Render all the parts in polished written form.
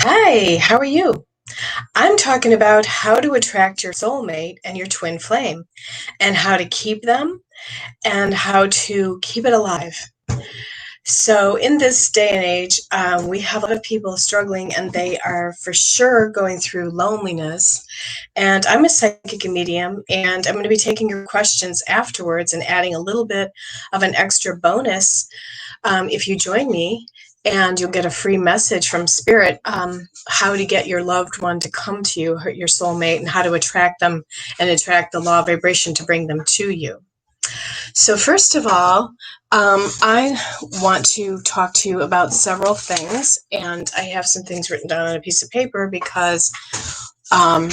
Hi, how are you? I'm talking about how to attract your soulmate and your twin flame, and how to keep them, and how to keep it alive. So, in this day and age, we have a lot of people struggling, and they are for sure going through loneliness. And I'm a psychic medium, and I'm going to be taking your questions afterwards and adding a little bit of an extra bonus if you join me, and you'll get a free message from Spirit, how to get your loved one to come to you, your soulmate, and how to attract them and attract the law of vibration to bring them to you. So, first of all, I want to talk to you about several things, and I have some things written down on a piece of paper because um,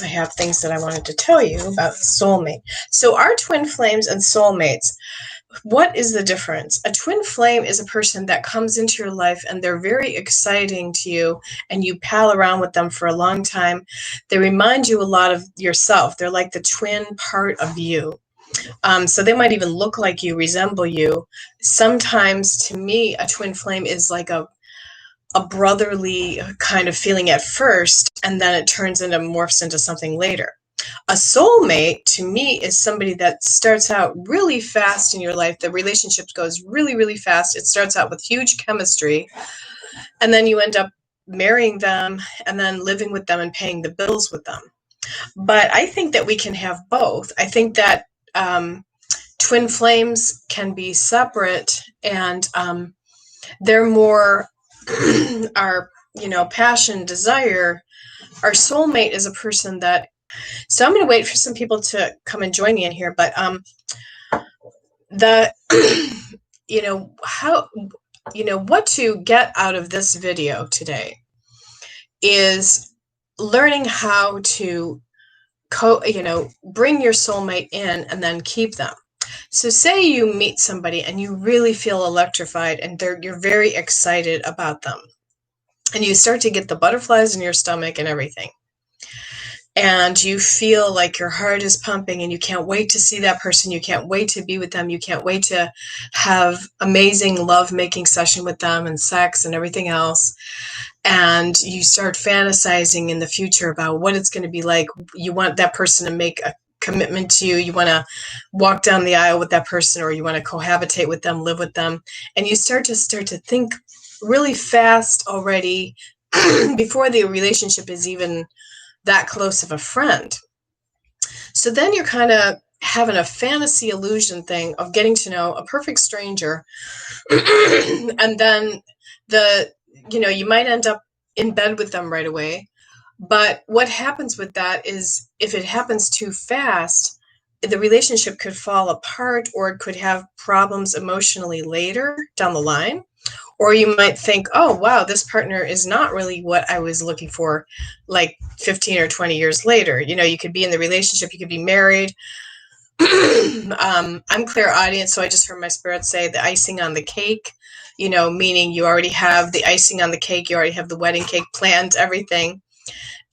I have things that I wanted to tell you about soulmate. So, our twin flames and soulmates, what is the difference? A twin flame is a person that comes into your life and they're very exciting to you, and you pal around with them for a long time. They remind you a lot of yourself. They're like the twin part of you. So they might even look like you, resemble you. Sometimes, to me, a twin flame is like a brotherly kind of feeling at first, and then it turns into morphs into something later. A soulmate, to me, is somebody that starts out really fast in your life. The relationship goes really, really fast. It starts out with huge chemistry, and then you end up marrying them and then living with them and paying the bills with them. But I think that we can have both. I think that twin flames can be separate, and they're more our, passion, desire. Our soulmate is a person that, so I'm going to wait for some people to come and join me in here, but the how what to get out of this video today is learning how to bring your soulmate in and then keep them. So say you meet somebody and you really feel electrified, and you're very excited about them, and you start to get the butterflies in your stomach and everything, and you feel like your heart is pumping, and you can't wait to see that person. You can't wait to be with them. You can't wait to have amazing love-making session with them and sex and everything else. And you start fantasizing in the future about what it's going to be like. You want that person to make a commitment to you. You want to walk down the aisle with that person, or you want to cohabitate with them, live with them. And you start to think really fast already before the relationship is even that close of a friend. So then you're kind of having a fantasy illusion thing of getting to know a perfect stranger. And then you might end up in bed with them right away. But what happens with that is, if it happens too fast, the relationship could fall apart, or it could have problems emotionally later down the line. Or you might think, oh, wow, this partner is not really what I was looking for, like 15 or 20 years later. You could be in the relationship, you could be married. I'm clairaudient, so I just heard my spirit say the icing on the cake, meaning you already have the icing on the cake, you already have the wedding cake planned, everything.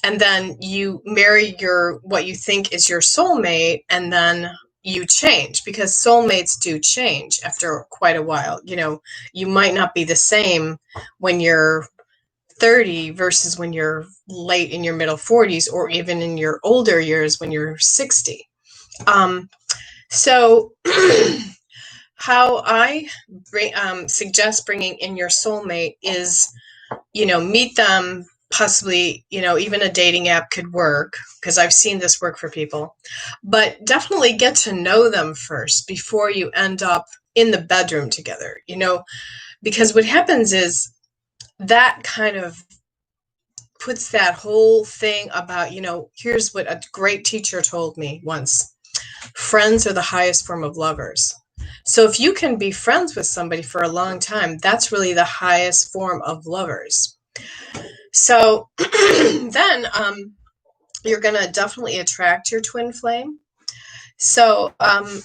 And then you marry what you think is your soulmate, and then you change, because soulmates do change after quite a while. You might not be the same when you're 30 versus when you're late in your middle 40s, or even in your older years when you're 60. So how I suggest bringing in your soulmate is, meet them. Possibly, even a dating app could work, because I've seen this work for people. But definitely get to know them first before you end up in the bedroom together, because what happens is that kind of puts that whole thing about, here's what a great teacher told me once: friends are the highest form of lovers. So if you can be friends with somebody for a long time, that's really the highest form of lovers. So then you're going to definitely attract your twin flame. So, I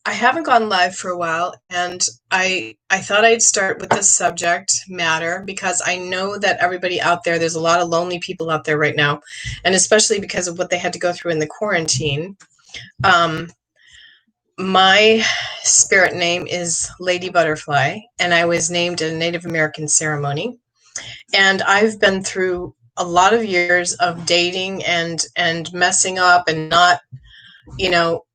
haven't gone live for a while, and I thought I'd start with this subject matter because I know that everybody out there, there's a lot of lonely people out there right now, and especially because of what they had to go through in the quarantine. My spirit name is Lady Butterfly, and I was named at a Native American ceremony. And I've been through a lot of years of dating and messing up and not, you know,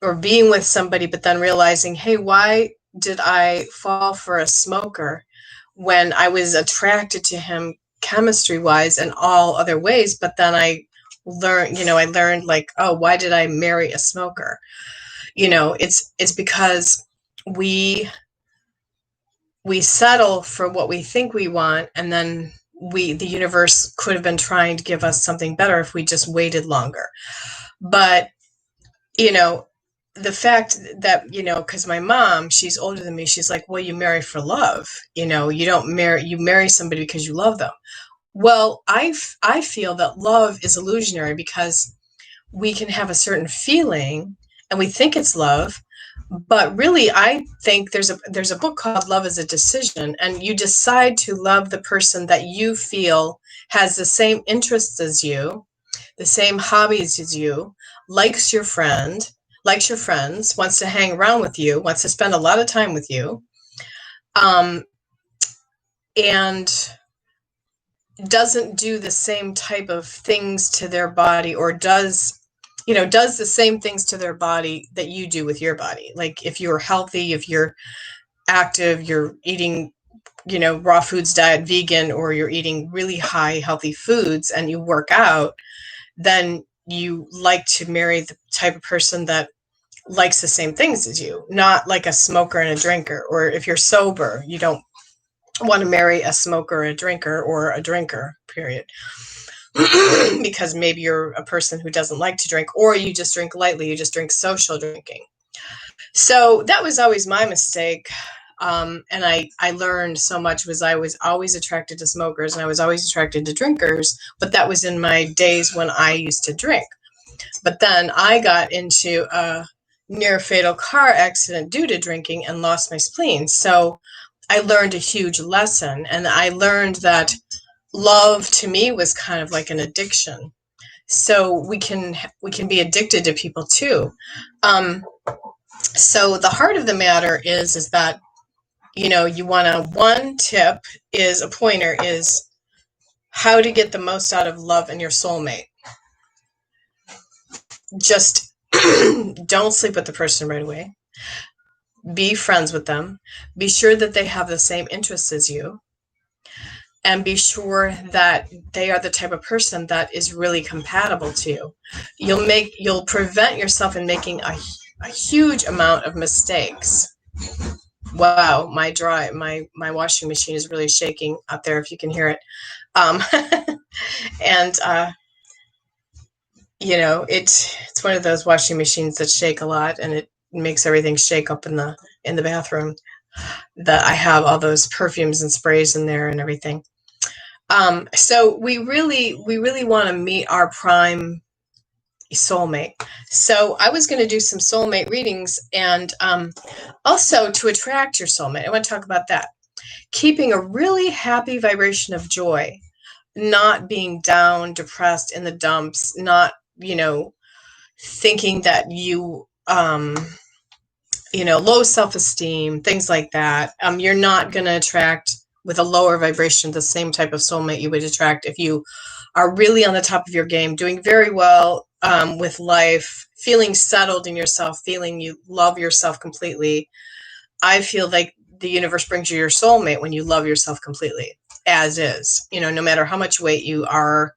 or being with somebody, but then realizing, hey, why did I fall for a smoker when I was attracted to him chemistry wise and all other ways? But then I learned like, oh, why did I marry a smoker? It's because we settle for what we think we want, and then the universe could have been trying to give us something better if we just waited longer. But you know the fact that, because my mom, she's older than me, she's like, well, you marry for love. You marry somebody because you love them. Well, I feel that love is illusionary, because we can have a certain feeling and we think it's love, but really I think there's a book called Love is a Decision, and you decide to love the person that you feel has the same interests as you, the same hobbies as you, likes your friends, wants to hang around with you, wants to spend a lot of time with you, um, and doesn't do the same type of things to their body, or does the same things to their body that you do with your body. Like, if you're healthy, if you're active, you're eating, raw foods diet, vegan, or you're eating really high healthy foods and you work out, then you like to marry the type of person that likes the same things as you, not like a smoker and a drinker. Or if you're sober, you don't want to marry a smoker or a drinker, period. Because maybe you're a person who doesn't like to drink, or you just drink lightly, you just drink social drinking. So that was always my mistake. And I learned so much. I was always attracted to smokers, and I was always attracted to drinkers, but that was in my days when I used to drink. But then I got into a near fatal car accident due to drinking and lost my spleen. So I learned a huge lesson, and I learned that love to me was kind of like an addiction. So we can be addicted to people too. So the heart of the matter is that, you want one tip is a pointer is how to get the most out of love and your soulmate. Just don't sleep with the person right away. Be friends with them. Be sure that they have the same interests as you. And be sure that they are the type of person that is really compatible to you. You'll prevent yourself in making a huge amount of mistakes. Wow, my washing machine is really shaking out there, if you can hear it. And it's one of those washing machines that shake a lot, and it makes everything shake up in the bathroom. That I have all those perfumes and sprays in there and everything. So we really want to meet our prime soulmate. So I was going to do some soulmate readings, and also to attract your soulmate, I want to talk about that. Keeping a really happy vibration of joy, not being down, depressed, in the dumps, not, thinking that you, low self-esteem, things like that. You're not going to attract with a lower vibration the same type of soulmate you would attract if you are really on the top of your game, doing very well with life, feeling settled in yourself, feeling you love yourself completely. I feel like the universe brings you your soulmate when you love yourself completely, as is, no matter how much weight you are.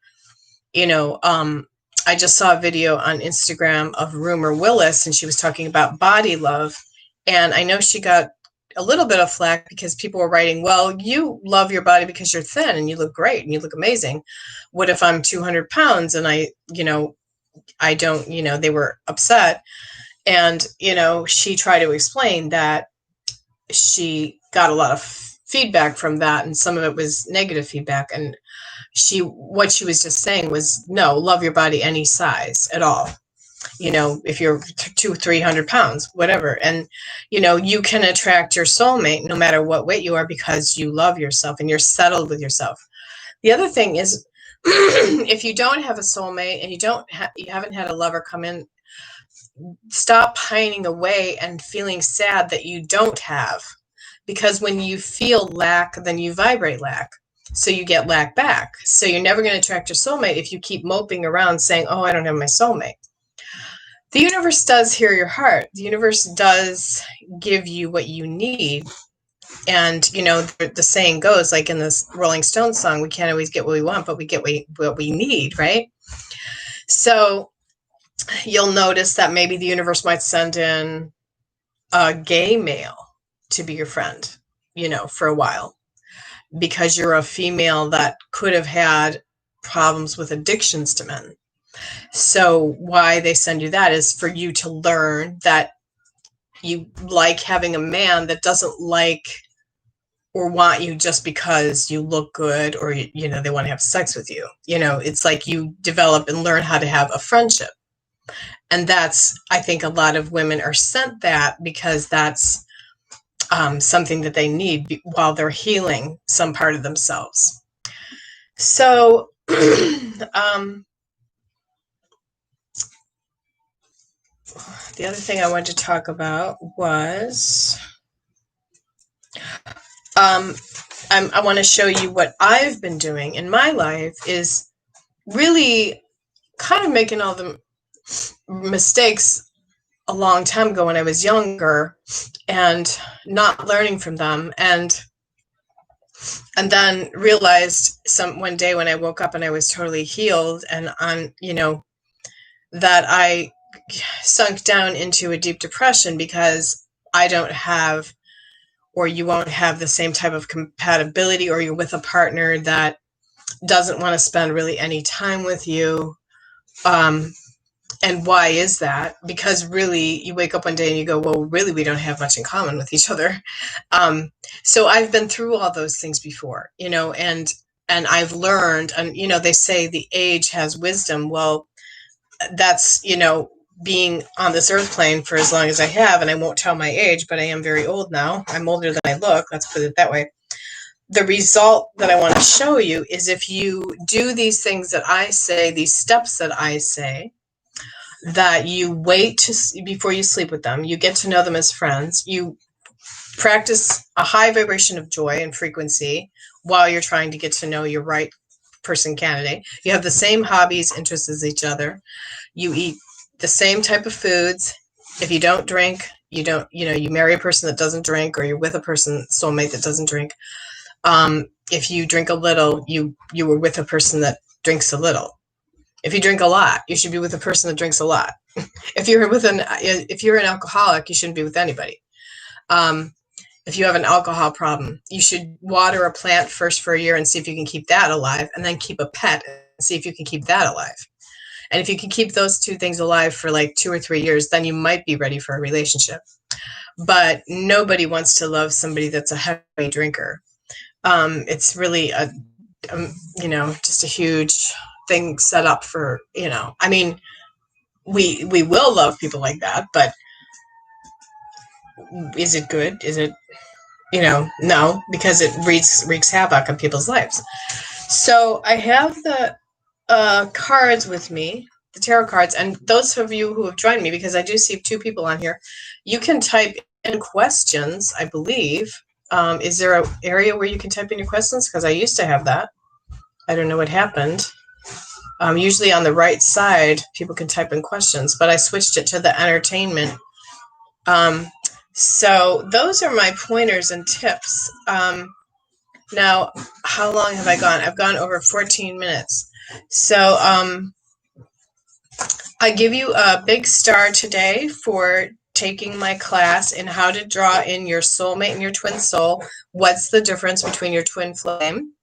I just saw a video on Instagram of Rumor Willis, and she was talking about body love. And I know she got a little bit of flack because people were writing, well, you love your body because you're thin and you look great and you look amazing. What if I'm 200 pounds and I don't, they were upset. And, she tried to explain that she got a lot of feedback from that, and some of it was negative feedback. And what she was just saying was, no, love your body any size at all. If you're 200-300 pounds, whatever. And, you can attract your soulmate no matter what weight you are, because you love yourself and you're settled with yourself. The other thing is, if you don't have a soulmate and you haven't had a lover come in, stop pining away and feeling sad that you don't have, because when you feel lack, then you vibrate lack. So you get lack back. So you're never going to attract your soulmate if you keep moping around saying, oh, I don't have my soulmate. The universe does hear your heart. The universe does give you what you need. And, you know, the saying goes, like in this Rolling Stones song, we can't always get what we want, but we get what we need, right? So you'll notice that maybe the universe might send in a gay male to be your friend, you know, for a while, because you're a female that could have had problems with addictions to men. So why they send you that is for you to learn that you like having a man that doesn't like or want you just because you look good, or, you know, they want to have sex with you. You know, it's like you develop and learn how to have a friendship. And that's, I think a lot of women are sent that because that's something that they need while they're healing some part of themselves. So, the other thing I wanted to talk about was, I want to show you what I've been doing in my life is really kind of making all the mistakes a long time ago when I was younger and not learning from them, and then realized one day when I woke up and I was totally healed and you know, that I sunk down into a deep depression because I don't have, or you won't have the same type of compatibility, or you're with a partner that doesn't want to spend really any time with you. And why is that? Because really, you wake up one day and you go, well, really, we don't have much in common with each other. So I've been through all those things before, you know, and I've learned, and, you know, they say the age has wisdom. Well, that's, you know, being on this earth plane for as long as I have, and I won't tell my age, but I am very old now. I'm older than I look. Let's put it that way. The result that I want to show you is if you do these things that I say, these steps that I say, that you wait before you sleep with them, you get to know them as friends, you practice a high vibration of joy and frequency while you're trying to get to know your right person candidate. You have the same hobbies, interests as each other. You eat the same type of foods. If you don't drink, you don't, you know, you marry a person that doesn't drink, or you're with a person, soulmate, that doesn't drink. If you drink a little, you were with a person that drinks a little. If you drink a lot, you should be with a person that drinks a lot. If you're an alcoholic, you shouldn't be with anybody. If you have an alcohol problem, you should water a plant first for a year and see if you can keep that alive, and then keep a pet and see if you can keep that alive. And if you can keep those two things alive for like 2 or 3 years, then you might be ready for a relationship. But nobody wants to love somebody that's a heavy drinker. It's really you know, just a huge thing set up for, you know, I mean, we will love people like that, but is it good? Is it, you know, no, because it wreaks havoc on people's lives. So I have the cards with me, the tarot cards, and those of you who have joined me, because I do see 2 people on here, you can type in questions, I believe. Is there an area where you can type in your questions? Because I used to have that. I don't know what happened. Usually on the right side, people can type in questions, but I switched it to the entertainment. So those are my pointers and tips. Now, how long have I gone? I've gone over 14 minutes. So I give you a big star today for taking my class in how to draw in your soulmate and your twin soul. What's the difference between your twin flame?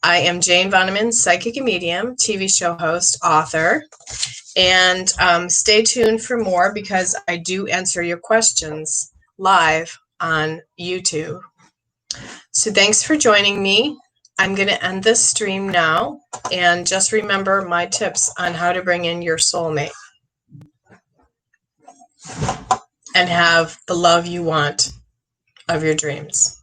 I am Jane Voneman, psychic and medium, TV show host, author, and stay tuned for more, because I do answer your questions live on YouTube. So thanks for joining me. I'm going to end this stream now, and just remember my tips on how to bring in your soulmate and have the love you want of your dreams.